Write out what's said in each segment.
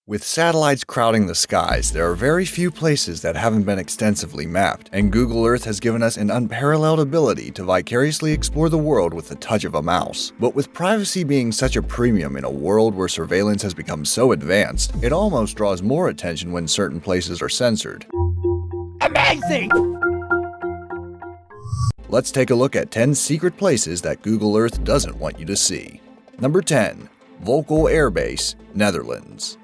With satellites crowding the skies, there are very few places that haven't been extensively mapped, and Google Earth has given us an unparalleled ability to vicariously explore the world with the touch of a mouse. But with privacy being such a premium in a world where surveillance has become so advanced, it almost draws more attention when certain places are censored. Amazing! Let's take a look at 10 secret places that Google Earth doesn't want you to see. Number 10. Volkel Air Base, Netherlands.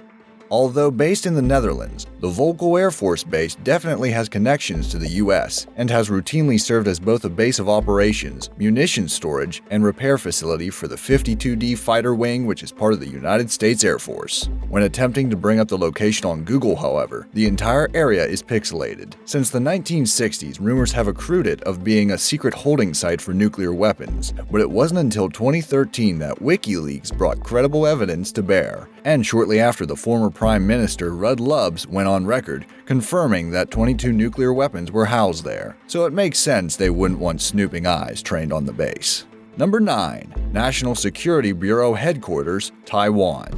Although based in the Netherlands, the Volkel Air Force Base definitely has connections to the US and has routinely served as both a base of operations, munitions storage, and repair facility for the 52D fighter wing, which is part of the United States Air Force. When attempting to bring up the location on Google, however, the entire area is pixelated. Since the 1960s, rumors have accrued it of being a secret holding site for nuclear weapons, but it wasn't until 2013 that WikiLeaks brought credible evidence to bear. And shortly after, the former Prime Minister Rudd Lubbs went on record confirming that 22 nuclear weapons were housed there. So it makes sense they wouldn't want snooping eyes trained on the base. Number 9. National Security Bureau Headquarters, Taiwan.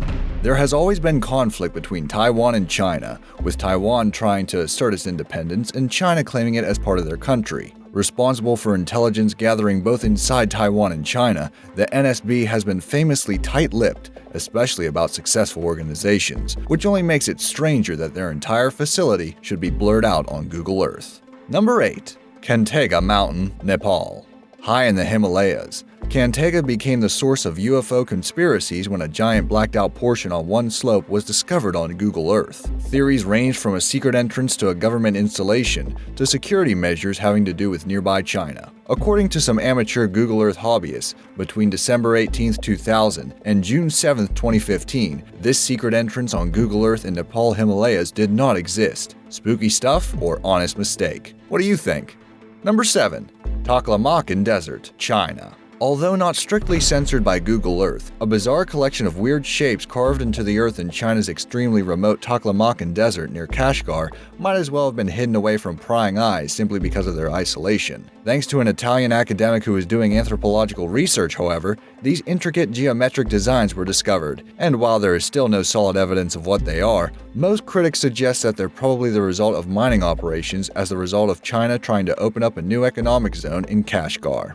There has always been conflict between Taiwan and China, with Taiwan trying to assert its independence and China claiming it as part of their country. Responsible for intelligence gathering both inside Taiwan and China, the NSB has been famously tight-lipped, especially about successful organizations, which only makes it stranger that their entire facility should be blurred out on Google Earth. Number 8. Kantega Mountain, Nepal. High in the Himalayas, Kantega became the source of UFO conspiracies when a giant blacked-out portion on one slope was discovered on Google Earth. Theories ranged from a secret entrance to a government installation to security measures having to do with nearby China. According to some amateur Google Earth hobbyists, between December 18, 2000 and June 7, 2015, this secret entrance on Google Earth in Nepal Himalayas did not exist. Spooky stuff or honest mistake? What do you think? Number 7. Taklamakan Desert, China. Although not strictly censored by Google Earth, a bizarre collection of weird shapes carved into the earth in China's extremely remote Taklamakan Desert near Kashgar might as well have been hidden away from prying eyes simply because of their isolation. Thanks to an Italian academic who was doing anthropological research, however, these intricate geometric designs were discovered, and while there is still no solid evidence of what they are, most critics suggest that they're probably the result of mining operations as a result of China trying to open up a new economic zone in Kashgar.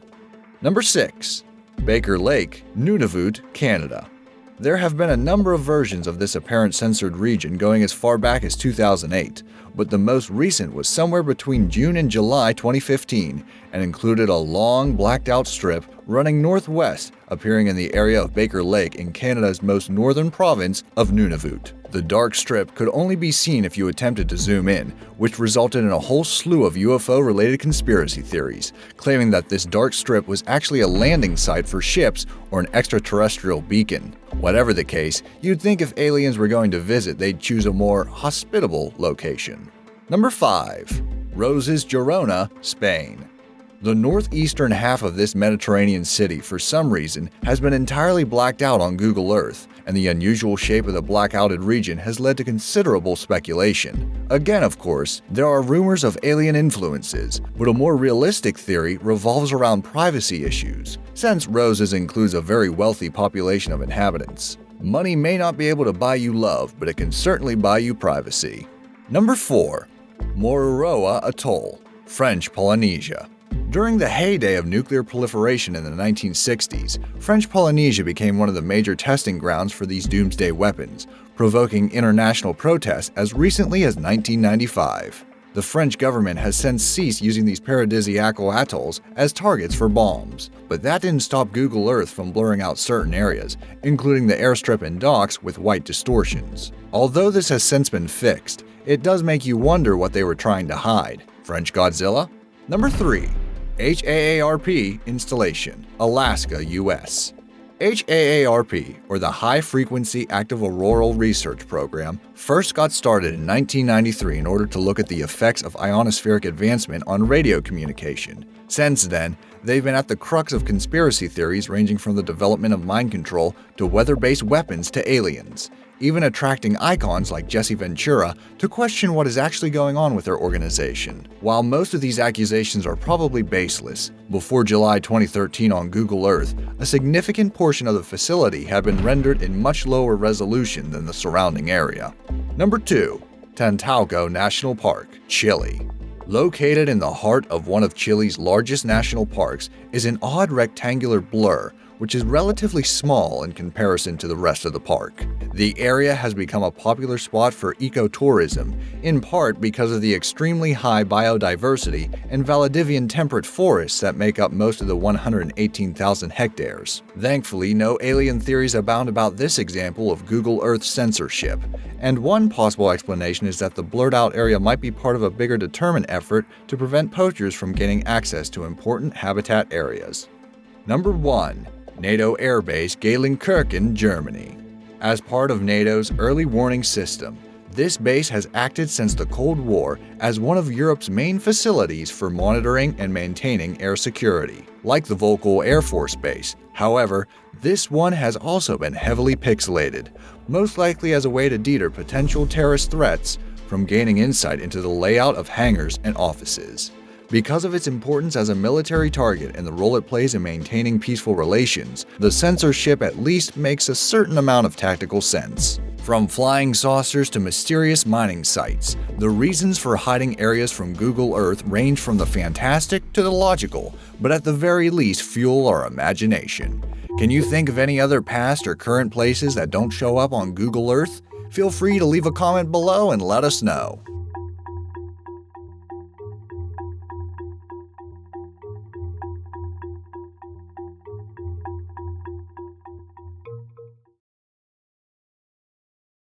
Number 6. Baker Lake, Nunavut, Canada. There have been a number of versions of this apparent censored region going as far back as 2008, but the most recent was somewhere between June and July 2015 and included a long, blacked-out strip running northwest, appearing in the area of Baker Lake in Canada's most northern province of Nunavut. The dark strip could only be seen if you attempted to zoom in, which resulted in a whole slew of UFO-related conspiracy theories, claiming that this dark strip was actually a landing site for ships or an extraterrestrial beacon. Whatever the case, you'd think if aliens were going to visit, they'd choose a more hospitable location. Number 5. Rosas, Girona, Spain. The northeastern half of this Mediterranean city, for some reason, has been entirely blacked out on Google Earth, and the unusual shape of the blackouted region has led to considerable speculation. Again, of course, there are rumors of alien influences, but a more realistic theory revolves around privacy issues, since Rosas includes a very wealthy population of inhabitants. Money may not be able to buy you love, but it can certainly buy you privacy. Number 4. Mururoa Atoll, French Polynesia. During the heyday of nuclear proliferation in the 1960s, French Polynesia became one of the major testing grounds for these doomsday weapons, provoking international protests as recently as 1995. The French government has since ceased using these paradisiacal atolls as targets for bombs, but that didn't stop Google Earth from blurring out certain areas, including the airstrip and docks with white distortions. Although this has since been fixed, it does make you wonder what they were trying to hide. French Godzilla? Number 3. HAARP Installation, Alaska, US. HAARP, or the High Frequency Active Auroral Research Program, first got started in 1993 in order to look at the effects of ionospheric advancement on radio communication. Since then, They've been at the crux of conspiracy theories ranging from the development of mind control to weather-based weapons to aliens, even attracting icons like Jesse Ventura to question what is actually going on with their organization. While most of these accusations are probably baseless, before July 2013 on Google Earth, a significant portion of the facility had been rendered in much lower resolution than the surrounding area. Number 2. Tantalco National Park, Chile. Located in the heart of one of Chile's largest national parks is an odd rectangular blur, which is relatively small in comparison to the rest of the park. The area has become a popular spot for ecotourism, in part because of the extremely high biodiversity and Valdivian temperate forests that make up most of the 118,000 hectares. Thankfully, no alien theories abound about this example of Google Earth censorship, and one possible explanation is that the blurred-out area might be part of a bigger determined effort to prevent poachers from gaining access to important habitat areas. Number 1. NATO Air Base Geilenkirchen, Germany. As part of NATO's early warning system, this base has acted since the Cold War as one of Europe's main facilities for monitoring and maintaining air security. Like the Volkel Air Force Base, however, this one has also been heavily pixelated, most likely as a way to deter potential terrorist threats from gaining insight into the layout of hangars and offices. Because of its importance as a military target and the role it plays in maintaining peaceful relations, the censorship at least makes a certain amount of tactical sense. From flying saucers to mysterious mining sites, the reasons for hiding areas from Google Earth range from the fantastic to the logical, but at the very least fuel our imagination. Can you think of any other past or current places that don't show up on Google Earth? Feel free to leave a comment below and let us know.